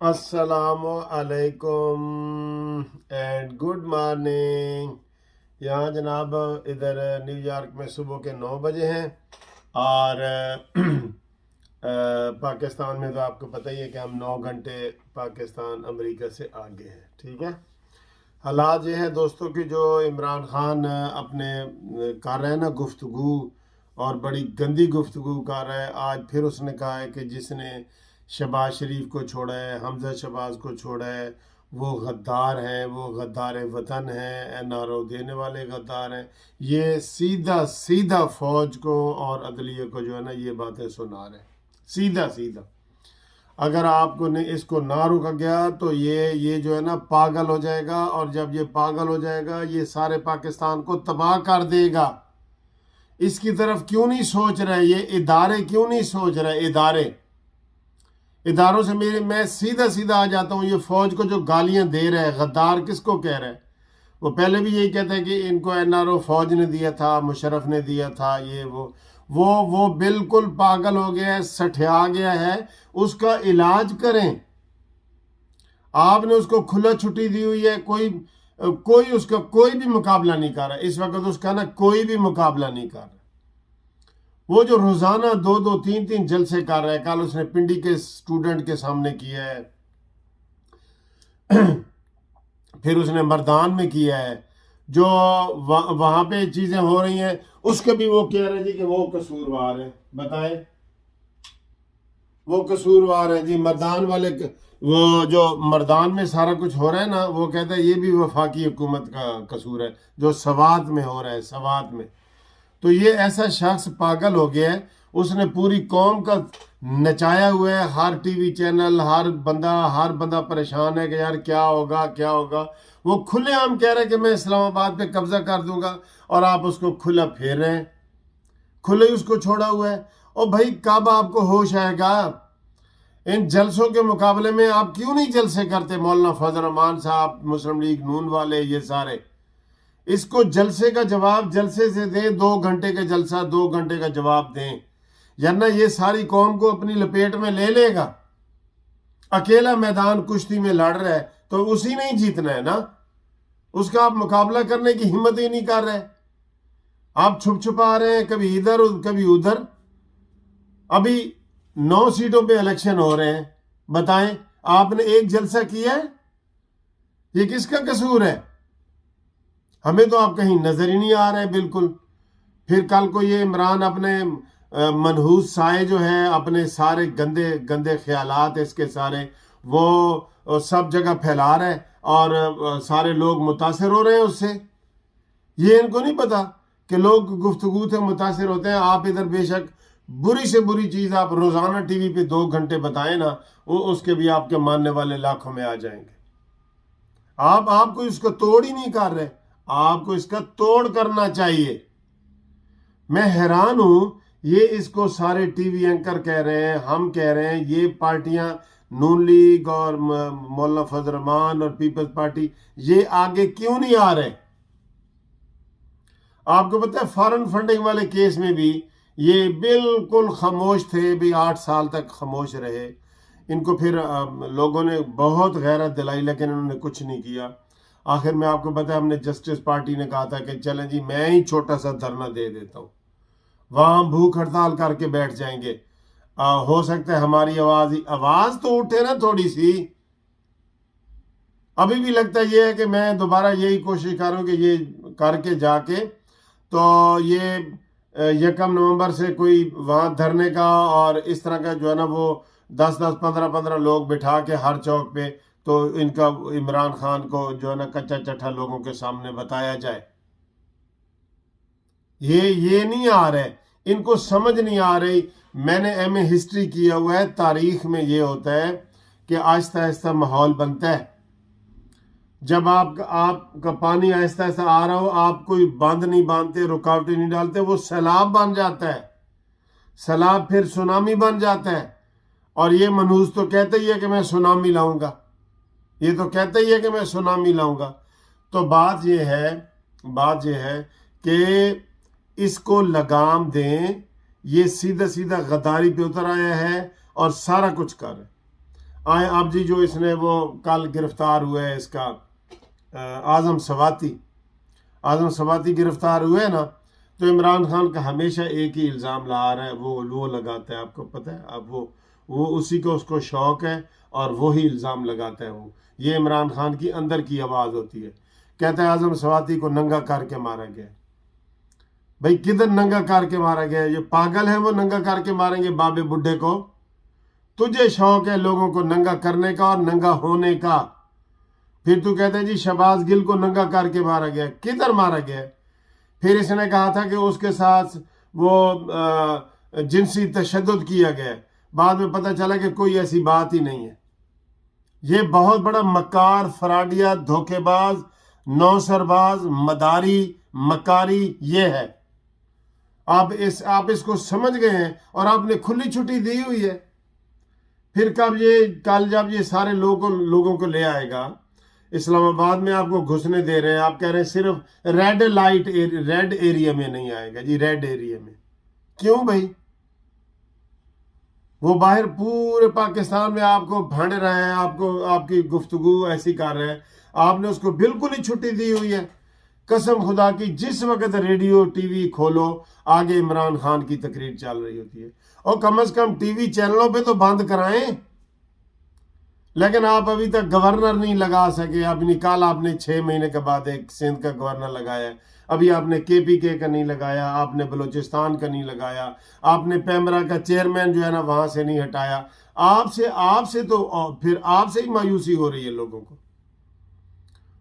अस्सलामु अलैकुम and good morning. यहाँ जनाब इधर न्यूयॉर्क में सुबह के 9 बजे हैं और पाकिस्तान में तो आपको पता ही है कि हम 9 घंटे पाकिस्तान अमेरिका से आगे हैं। ठीक है, हालात ये है दोस्तों कि जो इमरान खान अपने कर रहे हैं ना गुफ्तगू, और बड़ी गंदी गुफ्तगू कर रहा है। आज फिर उसने कहा है कि जिसने शहबाज शरीफ को छोड़ा है, हमजा शहबाज को छोड़ा है, वो गद्दार हैं, वो गद्दार वतन हैं, एनआरओ देने वाले गद्दार हैं। ये सीधा सीधा फौज को और अदलिया को जो है ना ये बातें सुना रहे हैं, सीधा सीधा। अगर आपको ने इसको ना रोका गया तो ये जो है ना पागल हो जाएगा, और जब ये पागल हो जाएगा ये सारे पाकिस्तान को तबाह कर देगा। इसकी तरफ क्यों नहीं सोच रहे ये इदारे, क्यों नहीं सोच रहे इदारों से मैं सीधा सीधा आ जाता हूँ। ये फौज को जो गालियां दे रहे हैं, गद्दार किसको कह रहे हैं? वो पहले भी यही कहते हैं कि इनको एनआरओ फौज ने दिया था, मुशर्रफ ने दिया था, ये वो बिल्कुल पागल हो गया है, सठिया गया है। उसका इलाज करें। आपने उसको खुला छुट्टी दी हुई है, कोई उसका कोई भी मुकाबला नहीं कर रहा इस वक्त। उसका ना कोई भी मुकाबला नहीं कर रहा। वो जो रोजाना 2-2 3-3 जलसे कर रहा है, कल उसने पिंडी के स्टूडेंट के सामने किया है, फिर उसने मर्दान में किया है। जो वहां पे चीजें हो रही हैं उसके भी वो कह रहे जी कि वो कसूरवार है। बताएं, वो कसूरवार है जी। मर्दान वाले वो जो मर्दान में सारा कुछ हो रहा है ना, वो कहता है ये भी वफाकी हुकूमत का कसूर है जो सवात में हो रहा है, सवात में। तो ये ऐसा शख्स पागल हो गया है, उसने पूरी कौम का नचाया हुआ है। हर टीवी चैनल, हर बंदा परेशान है कि यार क्या होगा क्या होगा। वो खुलेआम कह रहे हैं कि मैं इस्लामाबाद पे कब्जा कर दूंगा, और आप उसको खुला फेर रहे हैं, खुले ही उसको छोड़ा हुआ है। और भाई कब आपको होश आएगा? इन जलसों के मुकाबले में आप क्यों नहीं जलसे करते? मौलाना फजल रहमान साहब, मुस्लिम लीग नून वाले, ये सारे इसको जलसे का जवाब जलसे से दें। 2 घंटे का जलसा, 2 घंटे का जवाब दें, वरना ये सारी कौम को अपनी लपेट में ले लेगा। अकेला मैदान कुश्ती में लड़ रहा है तो उसी ने ही जीतना है ना। उसका आप मुकाबला करने की हिम्मत ही नहीं कर रहे। आप छुप छुपा रहे हैं, कभी इधर कभी उधर। अभी 9 सीटों पे इलेक्शन हो रहे हैं। बताएं, आपने एक जलसा किया है? ये किसका कसूर है? हमें तो आप कहीं नजर ही नहीं आ रहे बिल्कुल। फिर कल को ये इमरान अपने मनहूस साए जो है, अपने सारे गंदे गंदे ख्यालात इसके सारे वो सब जगह फैला रहे हैं, और सारे लोग मुतासिर हो रहे हैं उससे। ये इनको नहीं पता कि लोग गुफ्तगू से मुतासिर होते हैं। आप इधर बेशक बुरी से बुरी चीज आप रोजाना टीवी पे 2 घंटे बताएं ना, वो उसके भी आपके मानने वाले लाखों में आ जाएंगे। आपको इसको तोड़ ही नहीं कर रहे। आपको इसका तोड़ करना चाहिए। मैं हैरान हूं, ये इसको सारे टीवी एंकर कह रहे हैं, हम कह रहे हैं, ये पार्टियां नून लीग और मौलाना फजल रहमान और पीपल्स पार्टी, ये आगे क्यों नहीं आ रहे? आपको पता है फॉरेन फंडिंग वाले केस में भी ये बिल्कुल खामोश थे भी, 8 साल तक खामोश रहे। इनको फिर लोगों ने बहुत गैरत दिलाई, लेकिन उन्होंने कुछ नहीं किया। आखिर में आपको पता है हमने जस्टिस पार्टी ने कहा था कि चलें जी, मैं ही छोटा सा धरना दे देता हूँ, वहां भूख हड़ताल करके बैठ जाएंगे। हो सकता है हमारी आवाज तो उठे ना थोड़ी सी। अभी भी लगता ये है कि मैं दोबारा यही कोशिश करूं कि ये करके जाके तो ये 1 नवंबर से कोई वहां धरने का और इस तरह का जो है ना, वो 10-10 15-15 लोग बिठा के हर चौक पे, तो इनका इमरान खान को जो है ना कच्चा चट्टा लोगों के सामने बताया जाए। ये नहीं आ रहे, इनको समझ नहीं आ रही। मैंने एमए हिस्ट्री किया हुआ है। तारीख में ये होता है कि आहिस्ता आहिस्ता माहौल बनता है। जब आपका पानी आहिस्ता आहिस्ता आ रहा हो, आप कोई बांध नहीं बांधते, रुकावटें नहीं डालते, वो सैलाब बन जाता है। सैलाब फिर सुनामी बन जाता है। और ये मनहूस तो कहते ही है कि मैं सुनामी लाऊंगा, ये तो कहते ही है कि मैं सुनामी लाऊंगा। तो बात ये है कि इसको लगाम दें। ये सीधा सीधा गद्दारी पे उतर आया है और सारा कुछ कर रहा है। आए अब जी जो इसने वो कल गिरफ्तार हुआ है इसका आज़म सवाती गिरफ्तार हुए ना, तो इमरान खान का हमेशा एक ही इल्ज़ाम ला रहा है, वो लगाता है, आपको पता है। अब वो उसी को उसको शौक है और वो ही इल्ज़ाम लगाता है। वो ये इमरान खान की अंदर की आवाज़ होती है। कहता है आज़म सवाती को नंगा करके मारा गया। भाई किधर नंगा करके मारा गया? ये पागल है, वो नंगा करके मारेंगे बाबे बुड्ढे को? तुझे शौक है लोगों को नंगा करने का और नंगा होने का, फिर तू कहते है जी शहबाज गिल को नंगा करके मारा गया। किधर मारा गया? फिर इसने कहा था कि उसके साथ वो जिनसी तशद्दुद किया गया। बाद में पता चला कि कोई ऐसी बात ही नहीं है। ये बहुत बड़ा मकार, फराडिया, धोखेबाज, नौसरबाज, मदारी, मकारी ये है। आप इसको समझ गए हैं और आपने खुली छुट्टी दी हुई है। फिर कल जब ये सारे लोगों को ले आएगा, इस्लामाबाद में आपको घुसने दे रहे हैं, आप कह रहे हैं सिर्फ रेड एरिया में नहीं आएगा जी, रेड एरिया में। क्यों भाई? वो बाहर पूरे पाकिस्तान में आपको भंड रहे हैं, आपकी गुफ्तगू ऐसी कर रहे हैं। आपने उसको बिल्कुल ही छुट्टी दी हुई है। कसम खुदा की, जिस वक्त रेडियो टीवी खोलो आगे इमरान खान की तकरीर चल रही होती है। और कम से कम टीवी चैनलों पे तो बंद कराएं। लेकिन आप अभी तक गवर्नर नहीं लगा सके। अब निकाल आपने 6 महीने के बाद एक सिंध का गवर्नर लगाया, अभी आपने KPK का नहीं लगाया, आपने बलूचिस्तान का नहीं लगाया, आपने पैमरा का चेयरमैन जो है ना वहां से नहीं हटाया। आपसे तो फिर आपसे ही मायूसी हो रही है लोगों को।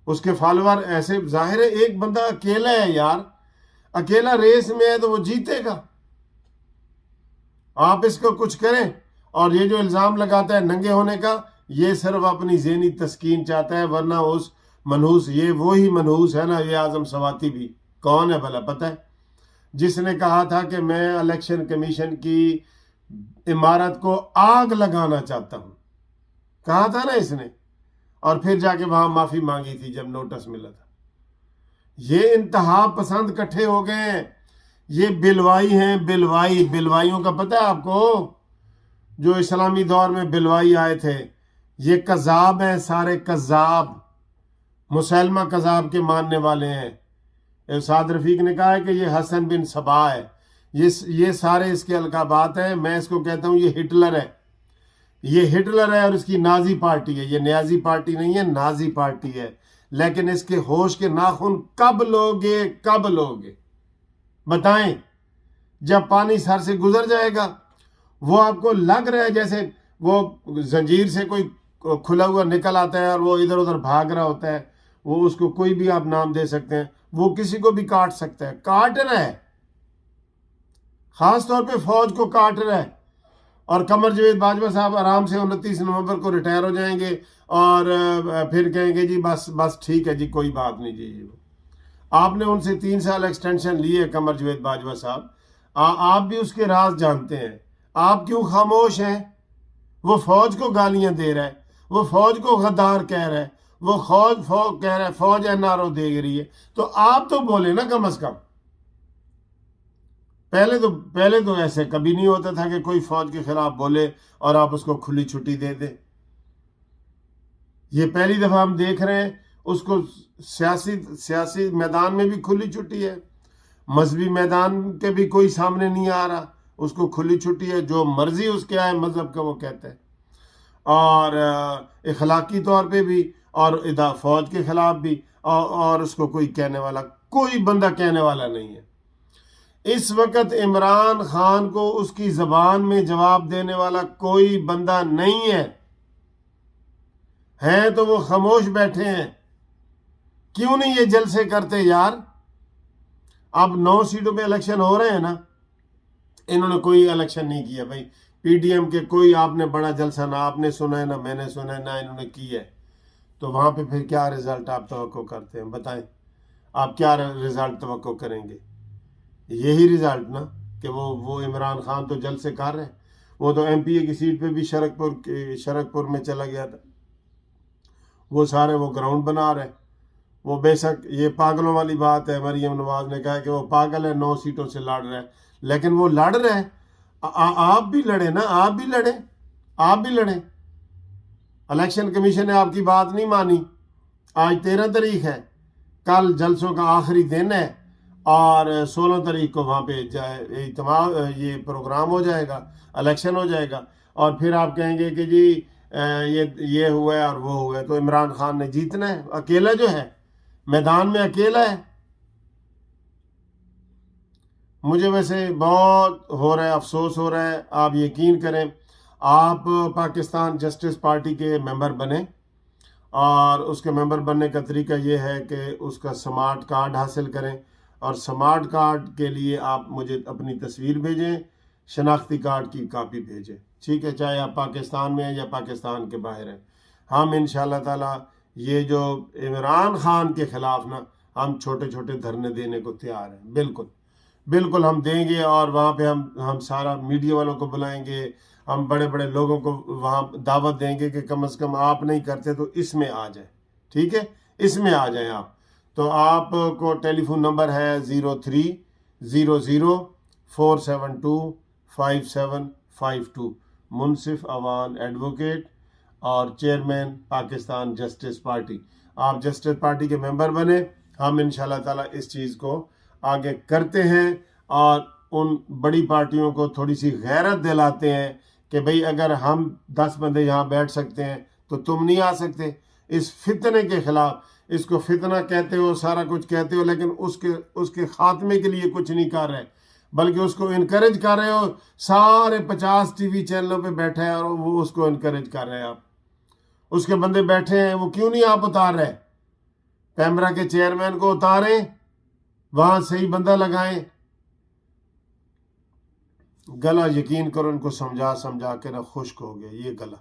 उसके फॉलोअर ऐसे, जाहिर है एक बंदा अकेला है यार, अकेला रेस में है तो वो जीतेगा। आप इसको कुछ करें। और ये जो इल्जाम लगाता है नंगे होने का, ये सिर्फ अपनी ज़हनी तस्कीन चाहता है, वरना उस मनहूस, ये वो ही मनहूस है ना, ये आज़म सवाती भी कौन है भला पता है? जिसने कहा था कि मैं इलेक्शन कमीशन की इमारत को आग लगाना चाहता हूं, कहा था ना इसने। और फिर जाके वहां माफी मांगी थी जब नोटिस मिला था। ये इंतहा पसंद इकट्ठे हो गए हैं। ये बिलवाई हैं, बिलवाइयों का पता है आपको? जो इस्लामी दौर में बिलवाई आए थे, ये कज़ाब हैं, सारे कज़ाब, मुसलमा कज़ाब के मानने वाले हैं। साद रफीक ने कहा है कि ये हसन बिन सबा है। ये सारे इसके अलकाबात हैं। मैं इसको कहता हूँ ये हिटलर है, ये हिटलर है और इसकी नाजी पार्टी है। ये न्याजी पार्टी नहीं है, नाजी पार्टी है। लेकिन इसके होश के नाखून कब लोगे बताएं? जब पानी सर से गुजर जाएगा। वो आपको लग रहा है जैसे वो जंजीर से कोई खुला हुआ निकल आता है और वो इधर उधर भाग रहा होता है। वो उसको कोई भी आप नाम दे सकते हैं, वो किसी को भी काट सकता है, काट रहा है, खास तौर पे फौज को काट रहा है। और कमर जावेद बाजवा साहब आराम से 29 नवंबर को रिटायर हो जाएंगे और फिर कहेंगे जी बस ठीक है जी, कोई बात नहीं जी। आपने उनसे 3 साल एक्सटेंशन लिए कमर जावेद बाजवा साहब, आप भी उसके राज जानते हैं। आप क्यों खामोश हैं? वो फौज को गालियां दे रहा है, वो फौज को गद्दार कह रहा है, वो फौज कह रहा है, फौज NRO दे रही है, तो आप तो बोले ना कम से कम। पहले तो ऐसे कभी नहीं होता था कि कोई फौज के खिलाफ बोले और आप उसको खुली छुट्टी दे दे। ये पहली दफा हम देख रहे हैं उसको। सियासी मैदान में भी खुली छुट्टी है, मजहबी मैदान के भी कोई सामने नहीं आ रहा, उसको खुली छुट्टी है। जो मर्जी उसके आए मजहब का वो कहते हैं। और इखलाकी तौर पे भी और फौज के खिलाफ भी, और उसको कोई बंदा कहने वाला नहीं है। इस वक्त इमरान खान को उसकी जबान में जवाब देने वाला कोई बंदा नहीं है तो वो खामोश बैठे हैं। क्यों नहीं ये जलसे करते यार? अब 9 सीटों पे इलेक्शन हो रहे हैं ना, इन्होंने कोई इलेक्शन नहीं किया भाई। PDM के कोई आपने बड़ा जलसा ना आपने सुना है, ना मैंने सुना है, ना इन्होंने किया है। तो वहां पे फिर क्या रिजल्ट आप तवक्को करते हैं? बताएं, आप क्या रिजल्ट तवक्को करेंगे? यही रिजल्ट ना कि वो इमरान खान तो जलसे कर रहे हैं। वो तो MPA की सीट पे भी शरकपुर में चला गया था। वो सारे वो ग्राउंड बना रहे हैं। वो बेशक ये पागलों वाली बात है, मरियम नवाज ने कहा कि वो पागल है, 9 सीटों से लड़ रहे हैं, लेकिन वो लड़ रहे हैं। आप भी लड़े ना, आप भी लड़े। इलेक्शन कमीशन ने आपकी बात नहीं मानी। आज 13 तारीख है, कल जलसों का आखिरी दिन है और 16 तारीख को वहाँ पे इज्तिमा ये प्रोग्राम हो जाएगा, इलेक्शन हो जाएगा और फिर आप कहेंगे कि जी ये हुआ है और वो हुआ है। तो इमरान खान ने जीतना है, अकेला जो है मैदान में अकेला है। मुझे वैसे बहुत हो रहा है, अफसोस हो रहा है। आप यकीन करें, आप पाकिस्तान जस्टिस पार्टी के मेंबर बने और उसके मेंबर बनने का तरीका ये है कि उसका स्मार्ट कार्ड हासिल करें और स्मार्ट कार्ड के लिए आप मुझे अपनी तस्वीर भेजें, शनाख्ती कार्ड की कापी भेजें, ठीक है, चाहे आप पाकिस्तान में हैं या पाकिस्तान के बाहर हैं। हम इंशाल्लाह ताला ये जो इमरान खान के ख़िलाफ़ ना हम छोटे छोटे धरने देने को तैयार हैं, बिल्कुल बिल्कुल हम देंगे और वहाँ पे हम सारा मीडिया वालों को बुलाएंगे, हम बड़े बड़े लोगों को वहाँ दावत देंगे कि कम से कम आप नहीं करते तो इसमें आ जाए, ठीक है, इसमें आ जाएं आप। तो आपको टेलीफोन नंबर है 030047255752, मुनसिफ अवान एडवोकेट और चेयरमैन पाकिस्तान जस्टिस पार्टी। आप जस्टिस पार्टी के मेंबर बने, हम इंशाल्लाह ताला इस चीज़ को आगे करते हैं और उन बड़ी पार्टियों को थोड़ी सी गैरत दिलाते हैं कि भाई अगर हम 10 बंदे यहाँ बैठ सकते हैं तो तुम नहीं आ सकते। इस फितने के खिलाफ, इसको फितना कहते हो, सारा कुछ कहते हो, लेकिन उसके खात्मे के लिए कुछ नहीं कर रहे, बल्कि उसको इनकरेज कर रहे हो। सारे 50 टीवी चैनलों पे बैठे हैं और वो उसको इनकरेज कर रहे हैं। आप उसके बंदे बैठे हैं, वो क्यों नहीं आप उतार रहे? पैमरा के चेयरमैन को उतारें, वहां सही बंदा लगाएं। गला यकीन करो, इनको समझा समझा के ना खुश्क हो गया ये गला।